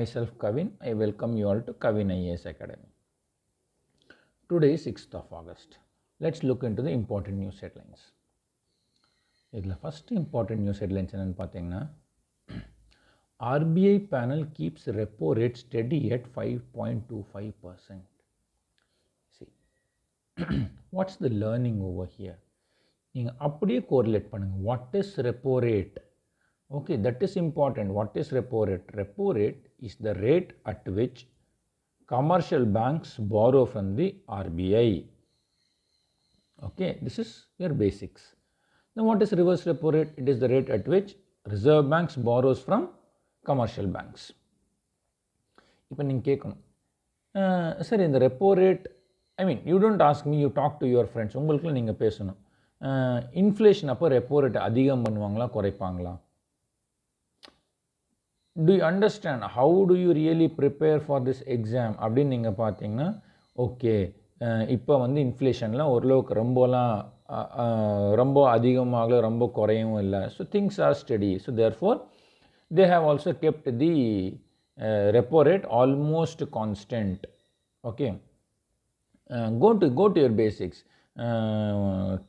myself Kavin. I welcome you all to Kavin IAS Academy. Today is 6th of August. Let's look into the important news headlines. The first important news headlines என்னன்னு பார்த்தீங்கன்னா RBI panel keeps repo rate steady at 5.25%. See, what's the learning over here? நீங்கள் அப்படியே correlate பண்ணுங்க. What is repo rate? Okay, that is important. What is repo rate? Repo rate is the rate at which commercial banks borrow from the RBI. Okay, this is your basics. Now what is reverse repo rate? It is the rate at which reserve banks borrows from commercial banks. இப்போ நீங்கள் கேட்கணும் sir இந்த repo rate you don't ask me, you talk to your friends. உங்களுக்குள்ள நீங்கள் பேசணும் inflation அப்போ repo rate அதிகம் பண்ணுவாங்களா குறைப்பாங்களா? Do you understand how do you really prepare for this exam அப்படின்னு நீங்கள் பார்த்தீங்கன்னா ஓகே இப்போ இன்ஃப்ளேஷனில் ஓரளவுக்கு ரொம்ப அதிகமாக ரொம்ப குறையவும் இல்லை. So things are study. So therefore they have also kept the repo rate almost constant. Okay, go to your basics.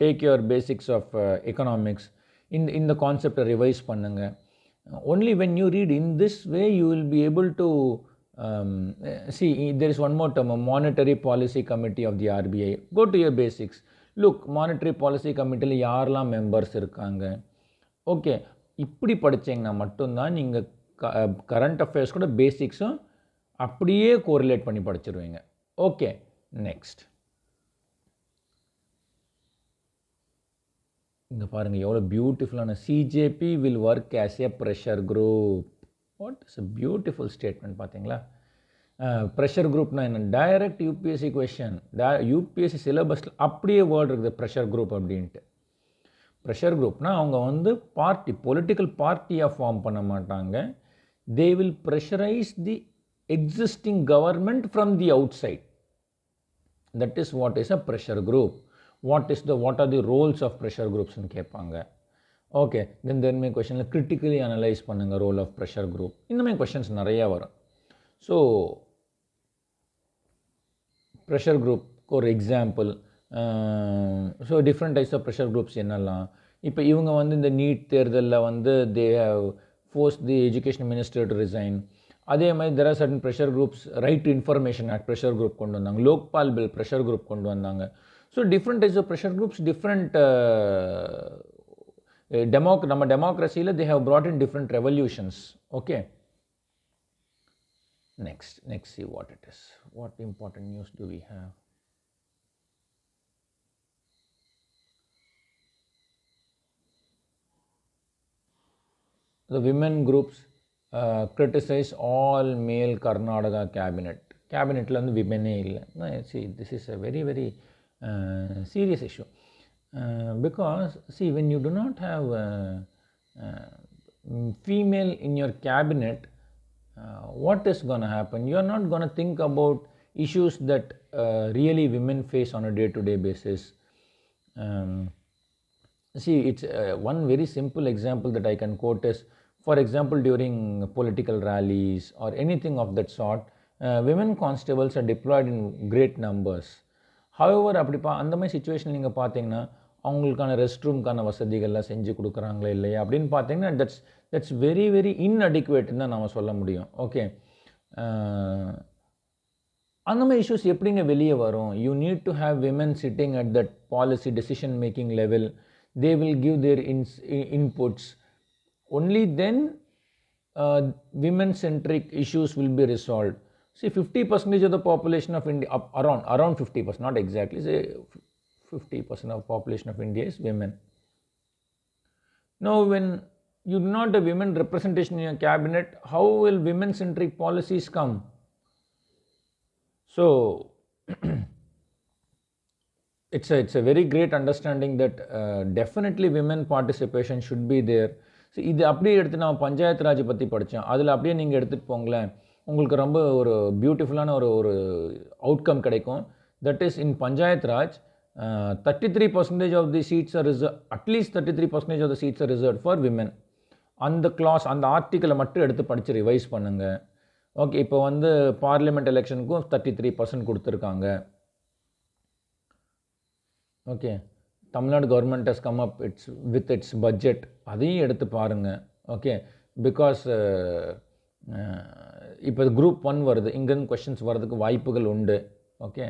Take your basics of economics in the concept revise பண்ணுங்க. Only when you read in this way you will be able to see. There is one more term, a monetary policy committee of the RBI. Go to your basics. Look, monetary policy committee யாரெல்லாம் members இருக்காங்க. Okay, இப்படி படித்தீங்கன்னா மட்டும்தான் நீங்கள் current affairs கூட பேசிக்ஸும் அப்படியே correlate பண்ணி படிச்சிருவீங்க. Okay, next இங்கே பாருங்கள் எவ்வளோ பியூட்டிஃபுல்லான CJP will work as a pressure group. What is a beautiful statement பார்த்தீங்களா? ப்ரெஷர் குரூப்னா என்ன? டைரக்ட் யூபிஎஸ்சி கொஷின், யூபிஎஸ்சி சிலபஸில் அப்படியே வேர்டு இருக்குது ப்ரெஷர் குரூப் அப்படின்ட்டு. ப்ரெஷர் குரூப்னால் அவங்க பார்ட்டி, பொலிட்டிக்கல் பார்ட்டியாக ஃபார்ம் பண்ண மாட்டாங்க. They will pressurise the existing government from the outside. That is what is a pressure group. what are the roles of pressure groups ன்னு கேட்பாங்க. Okay, then may கொஷனில் critically analyse பண்ணுங்கள் role of pressure group. இந்த மாதிரி questions நிறையா வரும். So pressure குரூப்க்கு ஒரு example. So different types of pressure groups என்னெல்லாம்? இப்போ இவங்க இந்த நீட் தேர்தலில் they have force the education minister to resign. அதே மாதிரி there are certain pressure groups. Right to information act pressure group கொண்டு வந்தாங்க. லோக்பால் பில் ப்ரெஷர் குரூப் கொண்டு வந்தாங்க. So different types of pressure groups, different நம்ம democracy they have brought in different revolutions. Okay, next see what it is. What important news do we have? The women groups criticize all male Karnataka cabinetல women இல்லை. See, this is a very very serious issue because see, when you do not have female in your cabinet, what is going to happen? You are not going to think about issues that really women face on a day-to-day basis. See, it's one very simple example that I can quote is, for example, during political rallies or anything of that sort, women constables are deployed in great numbers. However அந்த மாதிரி situation நீங்கள் பார்த்தீங்கன்னா அவங்களுக்கான rest ரூம்க்கான வசதிகள்லாம் செஞ்சு கொடுக்குறாங்களா இல்லையா அப்படின்னு பார்த்தீங்கன்னா தட்ஸ் வெரி வெரி இன்அடிக்குவேட்னு தான் நம்ம சொல்ல முடியும். ஓகே, அந்த மாதிரி இஷ்யூஸ் எப்படிங்க வெளியே வரும்? You need to have women sitting at that policy decision making level. They will give there inputs. Only then women centric issues will be resolved. See, 50% of the population of India, around 50%, not exactly, say 50% of the population of India is women. Now, when you do not have women representation in your cabinet, how will women-centric policies come? So, it's a very great understanding that definitely women participation should be there. So, இது அப்படியே எடுத்து நான் பஞ்சாயத்து ராஜ் பற்றி படித்தேன். அதில் அப்படியே நீங்கள் எடுத்துகிட்டு போங்களேன், உங்களுக்கு ரொம்ப ஒரு பியூட்டிஃபுல்லான ஒரு அவுட்கம் கிடைக்கும். That is in panchayat Raj 33% of the seats are reserved, at least 33% of the seats are reserved for women. அந்த கிளாஸ், அந்த ஆர்டிக்கலை மட்டும் எடுத்து படித்து ரிவைஸ் பண்ணுங்கள். ஓகே, இப்போ வந்து பார்லிமெண்ட் எலெக்ஷனுக்கும் 33% கொடுத்துருக்காங்க. Okay, Tamil Nadu government has come up with it's budget. அதையும் எடுத்து பாருங்கள். ஓகே, பிகாஸ் இப்போ குரூப் 1 வருது, இங்கேருந்து கொஷின்ஸ் வர்றதுக்கு வாய்ப்புகள் உண்டு. ஓகே,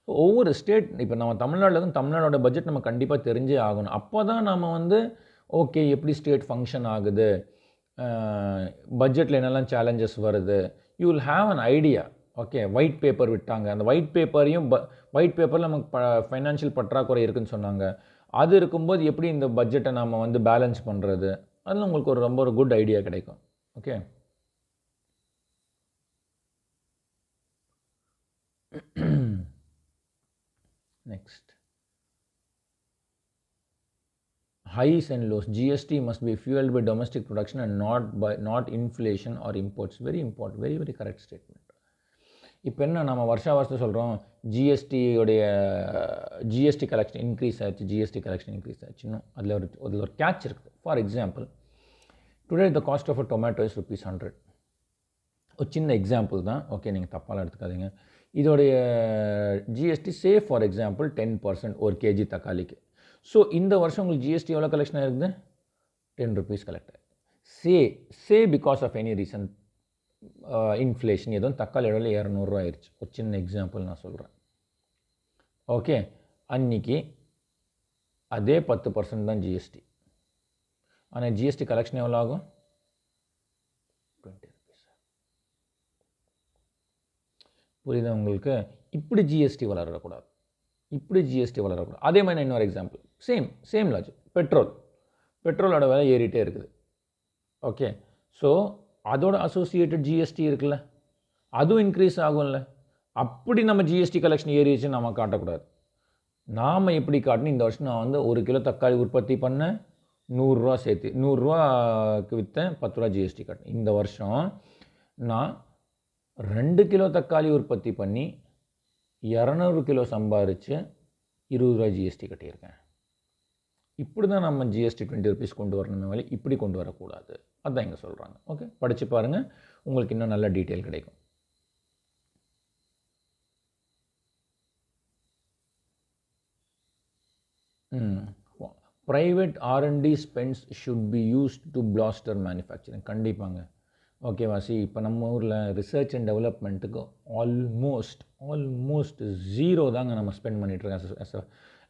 ஒவ்வொரு ஸ்டேட், இப்போ நம்ம தமிழ்நாட்டில் இருந்து தமிழ்நாடோட பட்ஜெட் நம்ம கண்டிப்பாக தெரிஞ்சே ஆகணும். அப்போ தான் நம்ம வந்து ஓகே எப்படி ஸ்டேட் ஃபங்க்ஷன் ஆகுது, பட்ஜெட்டில் என்னெல்லாம் சேலஞ்சஸ் வருது, you will have an idea. Okay, white paper விட்டாங்க, அந்த ஒயிட் பேப்பரையும் ஒயிட் பேப்பரில் நமக்கு ஃபைனான்ஷியல் பற்றாக்குறை இருக்குதுன்னு சொன்னாங்க. அது இருக்கும்போது எப்படி இந்த பட்ஜெட்டை நம்ம வந்து பேலன்ஸ் பண்ணுறது, அதில் உங்களுக்கு ஒரு குட் ஐடியா கிடைக்கும். Okay, next, highs and lows. GST must be fueled by domestic production and not inflation or imports. Very important, very very correct statement. இப்போ என்ன நம்ம வருஷம் சொல்கிறோம், ஜிஎஸ்டி கலெக்ஷன் இன்க்ரீஸ் ஆச்சு, ஜிஎஸ்டி கலெக்ஷன் இன்க்ரீஸ் ஆச்சு. இன்னும் அதில் ஒரு கேட்ச் இருக்குது. For example, today the cost of a tomato is ₹100. ஒரு சின்ன எக்ஸாம்பிள் தான், ஓகே, நீங்கள் தப்பாலாம் எடுத்துக்காதீங்க. இதோடைய ஜிஎஸ்டி ஃபார் எக்ஸாம்பிள் 10% ஒரு கேஜி தக்காளிக்கு. ஸோ இந்த வருஷம் உங்களுக்கு ஜிஎஸ்டி எவ்வளோ கலெக்ஷன் ஆயிருக்குது? ₹10 கலெக்ட் ஆகிருக்கு. Because of any reason, inflation, ஏதோ தக்காளி விலை ₹200 ஆயிடுச்சு. ஒரு சின்ன எக்ஸாம்பிள் நான் சொல்கிறேன். ஓகே, அன்றைக்கி அதே 10% தான் ஜிஎஸ்டி. ஆனால் ஜிஎஸ்டி கலெக்ஷன் எவ்வளோ ஆகும்? ₹20. புரியுதா உங்களுக்கு? இப்படி ஜிஎஸ்டி வளரக்கூடாது, இப்படி ஜிஎஸ்டி வளரக்கூடாது. அதே மாதிரி நான் இன்னொரு எக்ஸாம்பிள், சேம் லாஜிக். பெட்ரோலோட விலை ஏறிட்டே இருக்குது. ஓகே, ஸோ அதோட அசோசியேட்டட் ஜிஎஸ்டி இருக்குல்ல, அதுவும் இன்க்ரீஸ் ஆகும்ல. அப்படி நம்ம ஜிஎஸ்டி கலெக்ஷன் ஏறிச்சுன்னு நம்ம காட்டக்கூடாது. நாம் எப்படி காட்டணும், இந்த வருஷம் நான் வந்து 1 கிலோ தக்காளி உற்பத்தி பண்ணேன், ₹100 சேர்த்து, ₹100க்கு விற்றேன், ₹10 ஜிஎஸ்டி காட்டினேன். இந்த வருஷம் நான் 2 கிலோ தக்காளி உற்பத்தி பண்ணி 200 கிலோ சம்பாரித்து ₹20 ஜிஎஸ்டி கட்டியிருக்கேன். இப்படி தான் நம்ம ஜிஎஸ்டி ₹20 கொண்டு வரணுமே வழி, இப்படி கொண்டு வரக்கூடாது. அதுதான் இங்கே சொல்கிறாங்க. ஓகே, படித்து பாருங்கள், உங்களுக்கு இன்னும் நல்ல டீட்டெயில் கிடைக்கும். Private R&D spends should be used to plaster manufacturing. கண்டிப்பாங்க. ஓகேவா? இப்போ நம்ம ஊரில் ரிசர்ச் அண்ட் டெவலப்மெண்ட்டுக்கு ஆல்மோஸ்ட் 0 தாங்க நம்ம ஸ்பெண்ட் பண்ணிகிட்ருக்கோம்.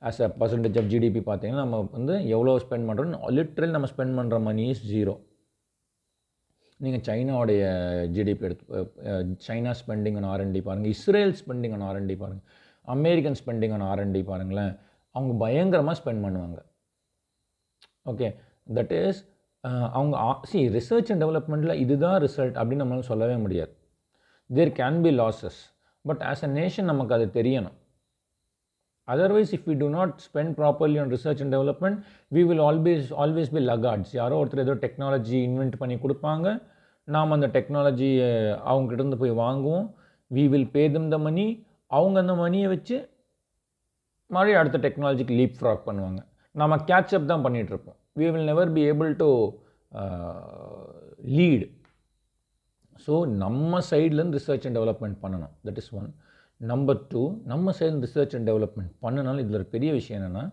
As a percentage of GDP பார்த்தீங்கன்னா நம்ம வந்து எவ்வளோ ஸ்பெண்ட் பண்ணுறோம், லிட்ரலி நம்ம ஸ்பெண்ட் பண்ணுற மணி இஸ் 0. நீங்கள் சைனாவுடைய GDP China spending on R&D பாருங்கள், இஸ்ரேல் ஸ்பெண்டிங் ஆன் R&D பாருங்கள், அமெரிக்கன் ஸ்பெண்டிங் ஆன் R&D பாருங்களேன். அவங்க பயங்கரமாக ஸ்பெண்ட் பண்ணுவாங்க. ஓகே, தட் இஸ் அவங்க ரிசர்ச் அண்ட் டெவலப்மெண்ட்டில் இதுதான் ரிசல்ட் அப்படின்னு நம்மளால சொல்லவே முடியாது. There can be losses, but as a nation நமக்கு அது தெரியணும். Otherwise if we do not spend properly on research and development, we will always be laggards. யாரோ ஒருத்தர் ஏதோ டெக்னாலஜி இன்வென்ட் பண்ணி கொடுப்பாங்க, நாம் அந்த டெக்னாலஜி அவங்ககிட்டருந்து போய் வாங்குவோம், வி வில் பே தம் த மணி, அவங்க அந்த மணியை வச்சு மறுபடியும் அடுத்த டெக்னாலஜிக்கு லீப் ஃப்ராக் பண்ணுவாங்க. நம்ம கேட்சப் தான் பண்ணிகிட்ருப்போம். we will never be able to lead. So நம்ம சைட்லேருந்து ரிசர்ச் அண்ட் டெவலப்மெண்ட் பண்ணணும். That is one. நம்பர் 2, நம்ம சைடு ரிசர்ச் அண்ட் டெவலப்மெண்ட் பண்ணனாலும் இதில் ஒரு பெரிய விஷயம் என்னென்னா,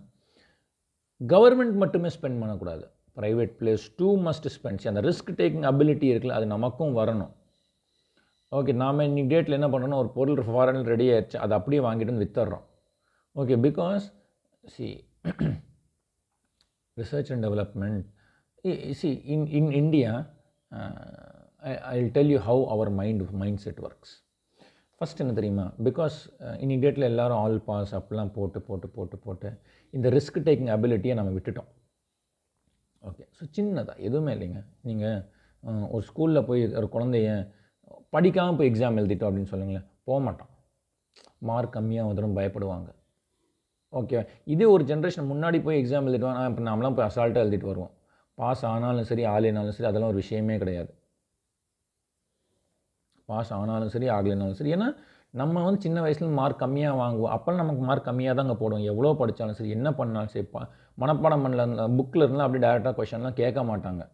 கவர்மெண்ட் மட்டுமே ஸ்பெண்ட் பண்ணக்கூடாது, private players too must spend. அந்த ரிஸ்க் டேக்கிங் அபிலிட்டி இருக்குல்ல, அது நமக்கும் வரணும். ஓகே, நாம் இன்னைக்கு டேட்டில் என்ன பண்ணுறோன்னா, ஒரு பொருள் ஃபாரினில் ரெடி ஆயிடுச்சு, அதை அப்படியே வாங்கிட்டு வந்து விற்றுறோம். Okay, because research and development, see in India, I'll tell you how our mindset works. First என்ன தெரியுமா, பிகாஸ் இன்னைக்கு டேட்டில் எல்லோரும் ஆல் பாஸ் அப்படிலாம் போட்டு இந்த ரிஸ்க் டேக்கிங் அபிலிட்டியை நம்ம விட்டுட்டோம். ஓகே, ஸோ சின்னதாக எதுவுமே இல்லைங்க. நீங்கள் ஒரு ஸ்கூலில் போய் ஒரு குழந்தைய படிக்காமல் போய் எக்ஸாம் எழுதிட்டோம் அப்படின்னு சொல்லுங்களேன், போக மாட்டான், மார்க் கம்மியாக வந்துடும், பயப்படுவாங்க. ஓகே, இதே ஒரு ஜென்ரேஷன் முன்னாடி போய் எக்ஸாம் எழுதிட்டு இப்போ நம்மளாம் போய் அசால்ட்டாக எழுதிட்டு வருவோம். பாஸ் ஆனாலும் சரி ஆகலைனாலும் சரி அதெல்லாம் ஒரு விஷயமே கிடையாது. பாஸ் ஆனாலும் சரி ஆகலைனாலும் சரி, ஏன்னா நம்ம வந்து சின்ன வயசுலேருந்து மார்க் கம்மியாக வாங்குவோம். அப்போல்லாம் நமக்கு மார்க் கம்மியாக தாங்க போடுவோம். எவ்வளோ படித்தாலும் சரி, என்ன பண்ணாலும் சரி, மனப்பாடம் பண்ணல புக்கில் இருந்தால் அப்படி டேரெக்டாக கொஷன்லாம் கேட்க மாட்டாங்க.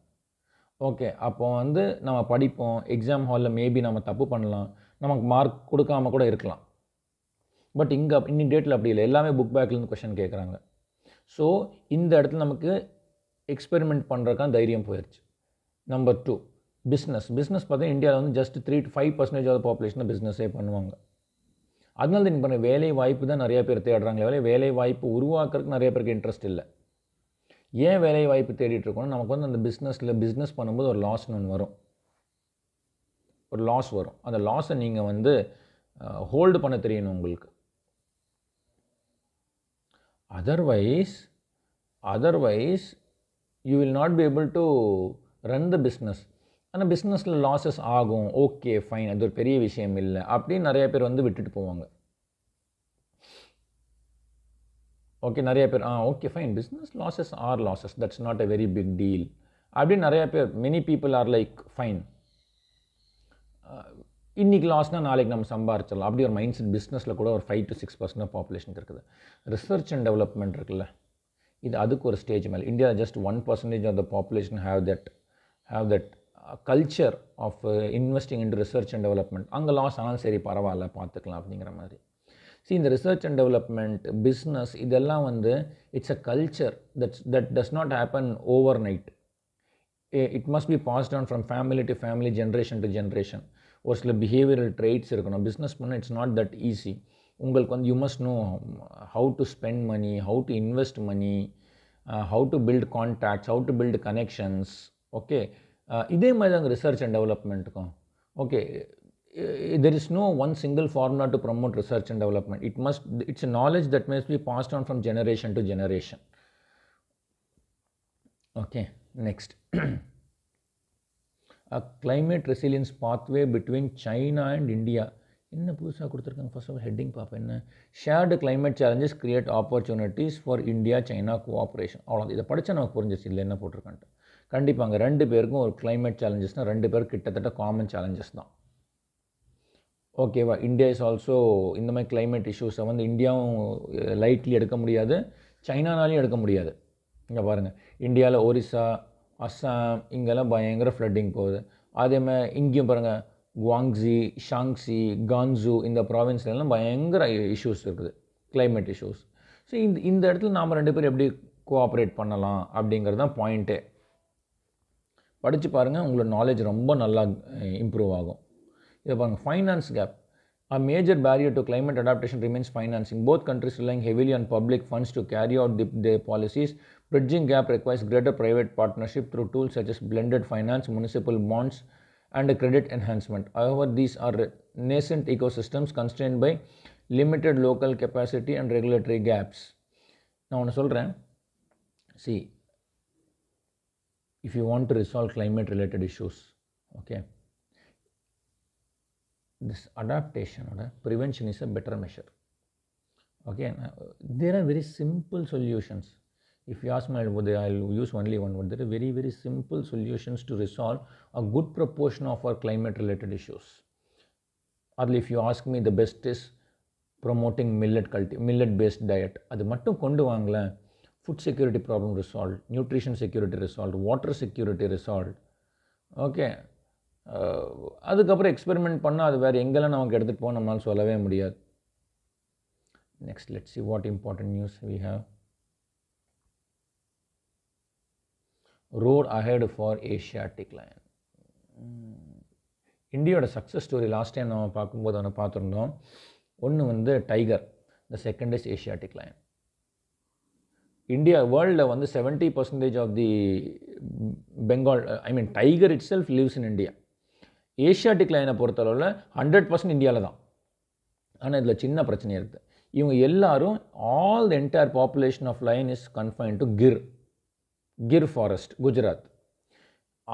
ஓகே. அப்போ வந்து நம்ம படிப்போம். எக்ஸாம் ஹால்ல மேபி நம்ம தப்பு பண்ணலாம். நமக்கு மார்க் குடுக்காம கூட இருக்கலாம். பட் இன்னி டேட்ல அப்படி இல்ல. எல்லாமே புக் பேக்லேருந்து கொஸ்டின் கேட்குறாங்க. ஸோ, இந்த இடத்துல நமக்கு எக்ஸ்பெரிமெண்ட் பண்ணுறதுக்கான தைரியம் போயிருச்சு. Number 2 business. பிஸ்னஸ் பார்த்தீங்கன்னா இந்தியாவில் வந்து ஜஸ்ட் 3 to 5% ஆஃப் பாப்புலேஷன் தான் பிஸ்னஸே பண்ணுவாங்க. அதனால தான் இப்போ வேலை வாய்ப்பு தான் நிறைய பேர் தேடுறாங்களே, வேலை வாய்ப்பு உருவாக்குறதுக்கு நிறைய பேருக்கு இன்ட்ரெஸ்ட் இல்லை. ஏன் வேலை வாய்ப்பு தேடிட்டு இருக்கோம்னா, நமக்கு வந்து அந்த பிஸ்னஸ் பண்ணும்போது ஒரு லாஸ்ன்னு ஒன்று வரும். ஒரு லாஸ் வரும். அந்த லாஸை நீங்கள் வந்து ஹோல்டு பண்ண தெரியணும் உங்களுக்கு. Otherwise you will not be able to run the business. ஆனால் பிஸ்னஸில் லாஸஸ் ஆகும், ஓகே ஃபைன், அது ஒரு பெரிய விஷயம் இல்லை அப்படின்னு நிறைய பேர் வந்து விட்டுட்டு போவாங்க. ஓகே, நிறைய பேர் okay fine, business losses are losses, that's not a very big deal அப்படின்னு நிறைய பேர், many people are like fine, இன்றைக்கி லாஸ்னால் நாளைக்கு நம்ம சம்பாரிச்சிடலாம் அப்படி ஒரு மைண்ட் செட் பிஸ்னஸில் கூட ஒரு 5 to 6% ஆஃப் பாப்புலேஷனுக்கு இருக்குது. ரிசர்ச் அண்ட் டெவலப்மெண்ட் இருக்குல்ல, இது அதுக்கு ஒரு ஸ்டேஜ் மேலே. India just 1% of the population have that culture of investing into research and development. அங்கே லாஸ் ஆனாலும் சரி பரவாயில்ல பார்த்துக்கலாம் அப்படிங்கிற மாதிரி. இந்த ரிசர்ச் அண்ட் டெவலப்மெண்ட், பிஸ்னஸ், இதெல்லாம் வந்து it's a culture that does not happen overnight. It must be passed on from family to family, generation to generation. ஒரு சில பிஹேவியரல் ட்ரெய்ட்ஸ் இருக்கணும். பிஸ்னஸ் பண்ண இட்ஸ் நாட் தட் ஈஸி. உங்களுக்கு வந்து you must know how to spend money, how to invest money, how to build contacts, how to build connections. Okay, இதே மாதிரி தான் research and டெவலப்மெண்ட்டுக்கும். Okay, there is no one single formula to promote research and development. It's a knowledge that must be passed on from generation to generation. Okay, next. A climate resilience pathway between China and India. என்ன புதுசாக கொடுத்துருக்காங்க? First of heading பார்ப்பேன். என்ன shared climate challenges create opportunities for India China cooperation. அவ்வளோ, இதை படித்தா நமக்கு புரிஞ்சிச்சு இல்லை என்ன போட்டிருக்கான்ட்டு. கண்டிப்பாங்க, 2 பேருக்கும் ஒரு கிளைமேட் சேலஞ்சஸ்னால் 2 பேருக்கு கிட்டத்தட்ட காமன் சேலஞ்சஸ் தான். ஓகேவா? இந்தியா இஸ் ஆல்சோ இந்த மாதிரி கிளைமேட் இஷ்யூஸை வந்து இந்தியாவும் லைட்லி எடுக்க முடியாது, சைனானாலையும் எடுக்க முடியாது. இங்கே பாருங்கள், இந்தியாவில் ஒரிசா, அஸ்ஸாம் இங்கெல்லாம் பயங்கர ஃப்ளட்டிங் போகுது. அதேமாதிரி இங்கேயும் பாருங்கள், குவாங்ஸி, ஷாங்ஸி, கான்சு இந்த ப்ராவின்ஸ்லாம் பயங்கர இஷ்யூஸ் இருக்குது, கிளைமேட் இஷ்யூஸ். ஸோ இந்த இடத்துல நாம் 2 பேர் எப்படி கோஆப்ரேட் பண்ணலாம் அப்படிங்கிறது தான் பாயிண்ட்டே. படித்து பாருங்கள், உங்களோட நாலேஜ் ரொம்ப நல்லா இம்ப்ரூவ் ஆகும். இதை பாருங்கள், finance gap. A major barrier to climate adaptation remains financing. Both countries relying heavily on public funds to carry out their policies. Bridging gap requires greater private partnership through tools such as blended finance, municipal bonds, and credit enhancement. However, these are nascent ecosystems constrained by limited local capacity and regulatory gaps. நான் ஒன்று சொல்கிறேன். See, if you want to resolve climate related issues, okay, this adaptation or prevention is a better measure. Okay, there are very simple solutions. If you ask me, I'll use only one word. There are very, very simple solutions to resolve a good proportion of our climate related issues. Or if you ask me, the best is promoting millet based diet. அது மட்டும் கொண்டு வாங்களேன், food security problem resolved, nutrition security resolved, water security resolved. Okay, அதுக்கப்புறம் experiment பண்ணால் அது வேறு எங்கெல்லாம் நமக்கு எடுத்துகிட்டு போக நம்மளால் சொல்லவே முடியாது. Next, let's see what important news we have. Road ahead for Asiatic lion. இந்தியாவோட சக்ஸஸ் ஸ்டோரி லாஸ்ட் டைம் நம்ம பார்க்கும்போது ஒன்று பார்த்துருந்தோம். ஒன்று வந்து tiger, the second is Asiatic lion. India வேர்ல்டில் வந்து 70% ஆஃப் தி பெங்கால், டைகர் இட் செல்ஃப் லிவ்ஸ் இன் இந்தியா. ஏஷியாட்டிக் லைனை பொறுத்தளவில் 100% இந்தியாவில் தான். ஆனால் இதில் சின்ன பிரச்சனை இருக்குது. இவங்க எல்லாரும், all the entire population of lion is confined to Gir forest, Gujarat.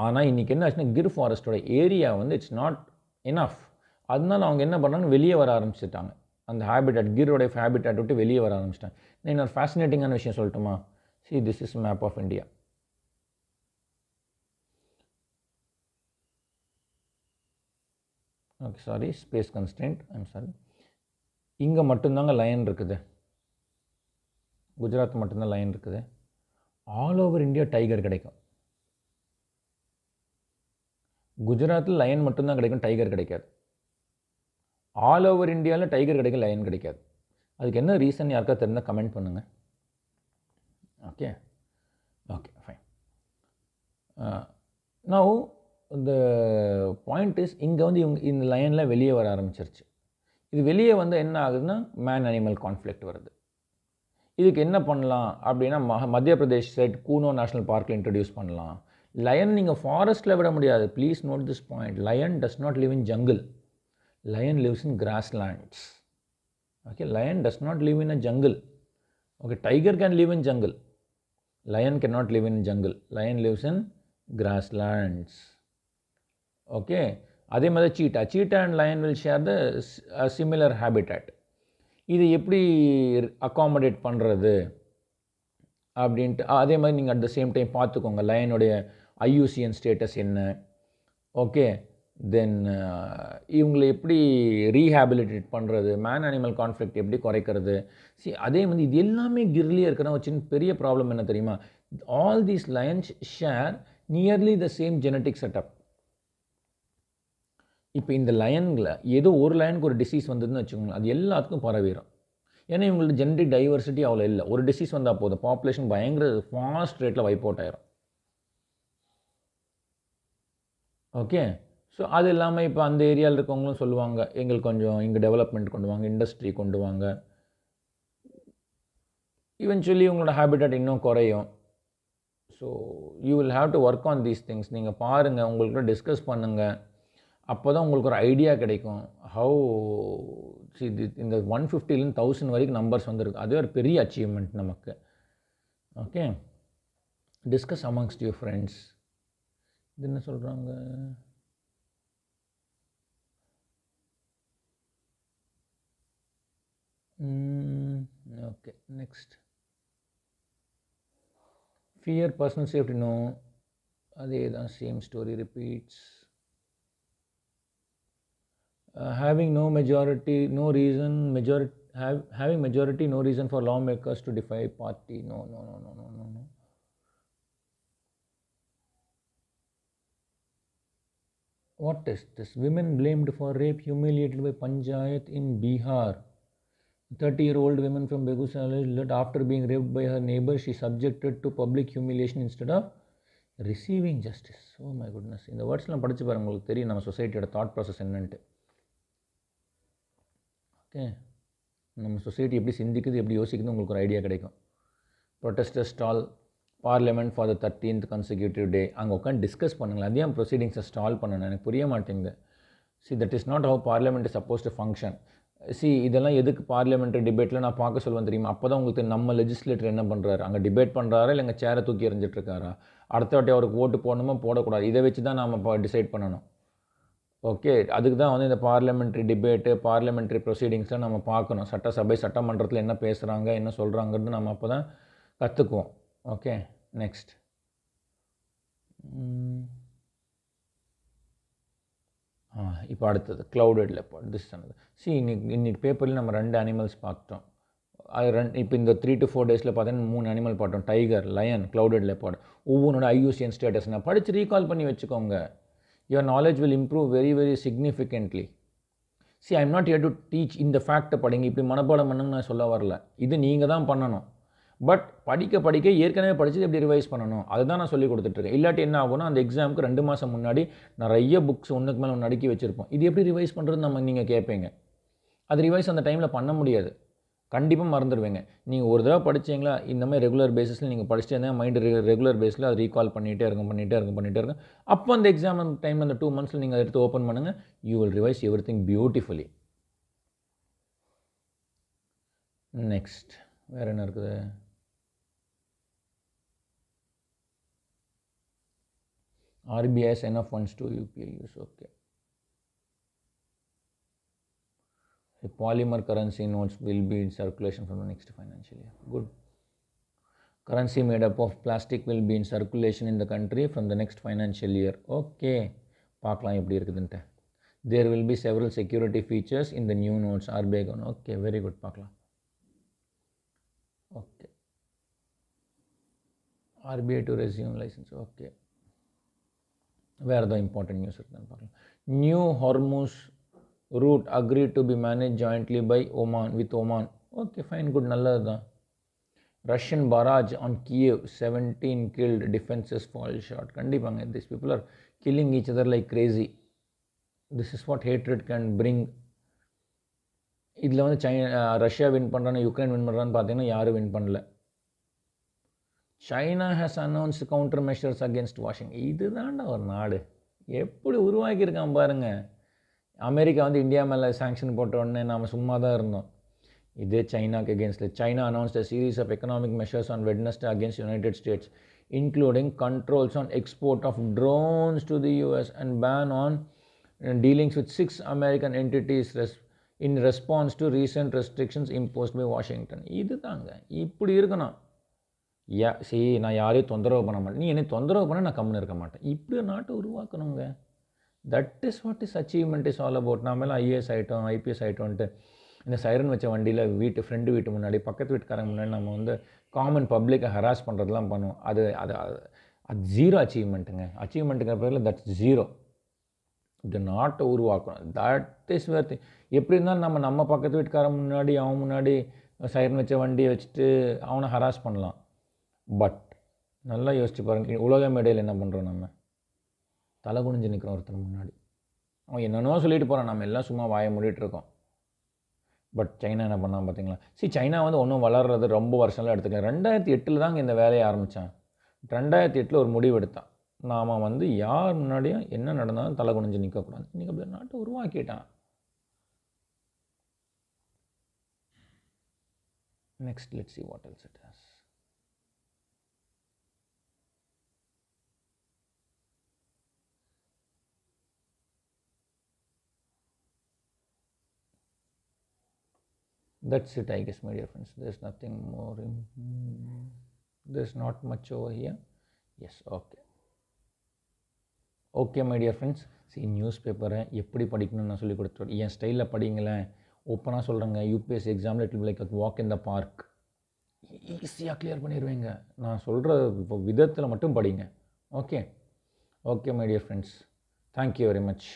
ஆனால் இன்றைக்கி என்ன ஆச்சுன்னா, கிர் ஃபாரஸ்ட்டோட ஏரியா வந்து இட்ஸ் நாட் எனஃப். அதனால அவங்க என்ன பண்ணாங்க, வெளியே வர ஆரம்பிச்சிட்டாங்க. அந்த ஹேபிட்டட், கிரோடைய ஹேபிட்டட் விட்டு வெளியே வர ஆரம்பிச்சிட்டாங்க. நான் இன்னொரு ஃபேசினேட்டிங்கான விஷயம் சொல்லட்டுமா? See, this is map of India. Okay, sorry, space constant, I'm sorry. இங்கே மட்டும்தாங்க லைன் இருக்குது, குஜராத் மட்டும்தான் லைன் இருக்குது. ஆல் ஓவர் இந்தியா டைகர் கிடைக்கும். குஜராத்தில் லயன் மட்டும்தான் கிடைக்கும், டைகர் கிடைக்காது. ஆல் ஓவர் இந்தியாவில் டைகர் கிடைக்கும், லயன் கிடைக்காது. அதுக்கு என்ன ரீசன் யாருக்கா தெரிந்தால் கமெண்ட் பண்ணுங்கள். Okay okay fine. நவ் இந்த பாயிண்ட் இஸ், இங்கே வந்து இவங்க இந்த லயனில் வெளியே வர ஆரம்பிச்சிருச்சு. இது வெளியே வந்து என்ன ஆகுதுன்னா மேன் அனிமல் கான்ஃப்ளிக்ட் வருது. இதுக்கு என்ன பண்ணலாம் அப்படின்னா, மத்திய பிரதேஷ் சைட் கூனோ நேஷ்னல் பார்க்கில் இன்ட்ரடியூஸ் பண்ணலாம். லயன் நீங்கள் ஃபாரஸ்ட்டில் விட முடியாது. Please note this point. Lion does not live in jungle. Lion lives in grasslands. Okay, lion does not live in a jungle. Okay, tiger can live in jungle. Lion cannot live in jungle. Lion lives in grasslands. Okay, அதே மாதிரி cheetah and lion will share the similar habitat. இது எப்படி accommodate பண்ணுறது அப்படின்ட்டு அதே மாதிரி நீங்கள் at the same time பார்த்துக்கோங்க லயனுடைய ஐயூசிஎன் ஸ்டேட்டஸ் என்ன. ஓகே, தென் இவங்களை எப்படி ரீஹேபிலிட்டேட் பண்ணுறது, மேன் அனிமல் கான்ஃப்ளிக்ட் எப்படி குறைக்கிறது. அதே மாதிரி இது எல்லாமே கிர்லியாக இருக்கிற ஒரு சின்ன பெரிய ப்ராப்ளம் என்ன தெரியுமா, all these Lions share nearly the same genetic setup. இப்போ இந்த லயனில் ஏதோ ஒரு லயனுக்கு ஒரு டிசீஸ் வந்ததுன்னு வச்சுக்கோங்களேன், அது எல்லாத்துக்கும் பரவிடும். ஏன்னா இவங்களுக்கு ஜெனட்டிக் டைவர்சிட்டி அவ்வளோ இல்லை. ஒரு டிசீஸ் வந்தால் போதும், பாப்புலேஷன் பயங்கர ஃபாஸ்ட் ரேட்டில் வைப் அவுட் ஆயிரும். ஓகே, ஸோ அது இல்லாமல் இப்போ அந்த ஏரியாவில் இருக்கவங்களும் சொல்லுவாங்க, எங்களுக்கு கொஞ்சம் இங்கே டெவலப்மெண்ட் கொண்டு வாங்க, இண்டஸ்ட்ரி கொண்டு வாங்க. இவென்ச்சுவலி உங்களோட ஹேபிட்டட் இன்னும் குறையும். So you will have to work on these things. நீங்கள் பாருங்கள், உங்களுக்குள்ள டிஸ்கஸ் பண்ணுங்கள். அப்போ தான் உங்களுக்கு ஒரு ஐடியா கிடைக்கும். ஹவு இந்த 150லேருந்து 1000 வரைக்கும் நம்பர்ஸ் வந்துருக்கு. அதுவே ஒரு பெரிய அச்சீவ்மெண்ட் நமக்கு. Okay, discuss amongst your friends. இது என்ன சொல்கிறாங்க, okay next. Fear, personal safety, no. அதே தான், same story repeats. Having no majority, no reason, having majority, no reason for lawmakers to defy party. No. What is this? Women blamed for rape, humiliated by Panchayat in Bihar. 30-year-old woman from Begusarai that after being raped by her neighbor, she subjected to public humiliation instead of receiving justice. Oh my goodness. இந்த வேர்ட்ஸ்லாம் படித்து பாருங்க, உங்களுக்கு தெரியும் நம்ம சொசைட்டியோட thought process என்னன்ட்டு. Okay, நம்ம society எப்படி சிந்திக்குது, எப்படி யோசிக்குது, உங்களுக்கு ஒரு ஐடியா கிடைக்கும். Protesters stall parliament for the 13th consecutive day. அங்கே உட்காந்து டிஸ்கஸ் பண்ணுங்களேன். அதையும் ப்ரொசீடிங்ஸை ஸ்டால் பண்ணணும், எனக்கு புரிய மாட்டேங்குது. That is not how parliament is suppose to function. இதெல்லாம் எதுக்கு பார்லிமெண்ட்ரி டிபேட்டில் நான் பார்க்க சொல்லுவேன் தெரியுமா, அப்போ தான் உங்களுக்கு நம்ம லெஜிஸ்லேட்டர் என்ன பண்ணுறாரு, அங்கே டிபேட் பண்ணுறாரா இல்லை எங்கள் சேரை தூக்கி எறிஞ்சிட்ருக்காரா, அடுத்த வாட்டி அவருக்கு ஓட்டு போடணுமோ போடக்கூடாது, இதை வச்சு தான் நம்ம டிசைட் பண்ணணும். ஓகே, அதுக்கு தான் வந்து இந்த பார்லிமெண்ட்ரி டிபேட்டு, பார்லிமெண்ட்ரி ப்ரொசீடிங்ஸ்லாம் நம்ம பார்க்கணும். சட்டசபை சட்டமன்றத்தில் என்ன பேசுகிறாங்க, என்ன சொல்கிறாங்கிறது நம்ம அப்போ தான் கற்றுக்குவோம். Okay next. இப்போ அடுத்தது க்ளவுடட் லெப்பர்ட். திஸ் ஆனது இன்னைக்கு பேப்பரில் நம்ம 2 அனிமல்ஸ் பார்த்தோம். அது இப்போ இந்த 3 to 4 டேஸில் பார்த்தீங்கன்னா 3 அனிமல் பார்த்தோம். Tiger, lion, clouded leopard. ஒவ்வொன்றோட ஐயூசிஎன் ஸ்டேட்டஸ் நான் படித்து ரீகால் பண்ணி வச்சுக்கோங்க. Your knowledge will improve very, very significantly. See, I am not here to teach இந்த ஃபேக்டை படிங்க, இப்படி மனப்பாடம் பண்ணுங்க நான் சொல்ல வரல. இது நீங்கள் தான் பண்ணணும். பட் படிக்க ஏற்கனவே படித்து எப்படி ரிவைஸ் பண்ணணும் அதுதான் நான் சொல்லி கொடுத்துட்ருக்கேன். இல்லாட்டி என்ன ஆகும்னா, அந்த எக்ஸாமுக்கு 2 மாதம் முன்னாடி நிறைய புக்ஸ் ஒன்றுக்கு மேலே ஒன்று அடுக்கி வச்சுருப்போம். இது எப்படி ரிவைஸ் பண்ணுறது நீங்கள் கேட்பீங்க. அது ரிவைஸ் அந்த டைமில் பண்ண முடியாது, கண்டிப்பாக மறந்துடுவீங்க. நீங்கள் ஒரு தடவை படித்தீங்களா, இந்த மாதிரி ரெகுலர் பேஸிஸில் நீங்கள் படிச்சுட்டே இருந்தால் மைண்டு ரெகுலர் பேஸில் அது ரீகால் பண்ணிகிட்டே இருக்கும். அப்போ அந்த எக்ஸாம் டைம் அந்த 2 months நீங்கள் அதை எடுத்து ஓப்பன் பண்ணுங்கள், you will revise everything beautifully. Next வேறு என்ன இருக்குது, RBI enough funds to UPI use. Okay. The polymer currency notes will be in circulation from the next financial year. Good. Currency made up of plastic will be in circulation in the country from the next financial year. Okay. பார்க்கலாம் எப்படி இருக்குதுன்ட்டு. There will be several security features in the new notes. RBI. Okay, very good. பார்க்கலாம். Okay. RBI to resume license. Okay. வேறு ஏதோ important news இருக்குன்னு பார்க்கலாம். New Hormuz route agree to be manage jointly by Oman with Oman. Okay fine good, நல்லது தான். Russian barrage on Kiev, 17 killed, defenses fall short. கண்டிப்பாங்க, these people are killing each other like crazy. This is what hatred can bring. இதில் வந்து Russia win பண்ணுறான்னு Ukraine win பண்ணுறான்னு பார்த்தீங்கன்னா யாரும் win பண்ணல. China has announced countermeasures against வாஷிங். இதுதான்டா ஒரு நாடு எப்படி உருவாக்கியிருக்கான் பாருங்க. அமெரிக்கா வந்து இந்தியா மேலே சாங்ஷன் போட்ட உடனே நாம் சும்மா தான் இருந்தோம். இதே சைனாக்கு அகேன்ஸ்டில் China announced a series of economic measures on Wednesday against United States, including controls on export of drones to the US and ban on dealings with 6 American entities in response to recent restrictions imposed by Washington. இது தாங்க இப்படி இருக்கணும். சரி, நான் யாரையும் தொந்தரவு பண்ண மாட்டேன், நீ என்னை தொந்தரவு பண்ண நான் கம்முன்னு இருக்க மாட்டேன், இப்படி நாட்டை உருவாக்கணுங்க. That is what is achievement is all about. நாமெல்லாம் ஐஏஎஸ் ஆகிட்டோம், ஐபிஎஸ் ஆகிட்டோன்ட்டு இந்த சைரன் வச்ச வண்டியில் ஃப்ரெண்டு வீட்டு முன்னாடி பக்கத்து வீட்டுக்காரங்க முன்னாடி நம்ம வந்து காமன் பப்ளிக்கை ஹராஸ் பண்ணுறதுலாம் பண்ணுவோம். அது அது அது ஜீரோ அச்சீவ்மெண்ட்டுங்க. அச்சீவ்மெண்ட்டுங்கிற பேரில் தட்ஸ் ஜீரோ. இந்த நாட்டை உருவாக்கணும், தட் இஸ் வேர் திங். எப்படி இருந்தாலும் நம்ம பக்கத்து வீட்டுக்காரன் முன்னாடி அவன் முன்னாடி சைரன் வச்ச வண்டியை வச்சுட்டு அவனை ஹராஸ் பண்ணலாம். பட் நல்லா யோசிச்சு பாருங்க, உலக மேடையில் என்ன பண்ணுறோம், நம்ம தலை குனிஞ்சு நிற்கிறோம் ஒருத்தர் முன்னாடி. அவன் என்னென்னோ சொல்லிட்டு போகிறான், நம்ம எல்லாம் சும்மா வாயை மூடிட்டு இருக்கோம். பட் சைனா என்ன பண்ணால் பார்த்தீங்களா? சைனா வந்து ஒன்றும் வளர்றது ரொம்ப வருஷம்லாம் எடுத்துக்கலாம். 2008 தாங்க இந்த வேலையை ஆரம்பித்தான். 2008 ஒரு முடிவு எடுத்தான், நாம் வந்து யார் முன்னாடியும் என்ன நடந்தாலும் தலை குனிஞ்சு நிற்கக்கூடாது. இன்றைக்கி அப்படி நாட்டை உருவாக்கிட்டான். Next let's see what else it has. That's it, I guess, my dear friends. There's nothing more. There's not much over here. Yes, okay. Okay, my dear friends. See, news பேப்பரை எப்படி படிக்கணும்னு நான் சொல்லி கொடுத்துருவேன். என் ஸ்டைலில் படிங்களேன். ஓப்பனாக சொல்கிறேங்க, யூபிஎஸ்சி எக்ஸாமில் it will like walk in the park. ஈஸியாக கிளியர் பண்ணிடுவேங்க. நான் சொல்கிற இப்போ விதத்தில் மட்டும் படிங்க. Okay, okay my dear friends. Thank you very much.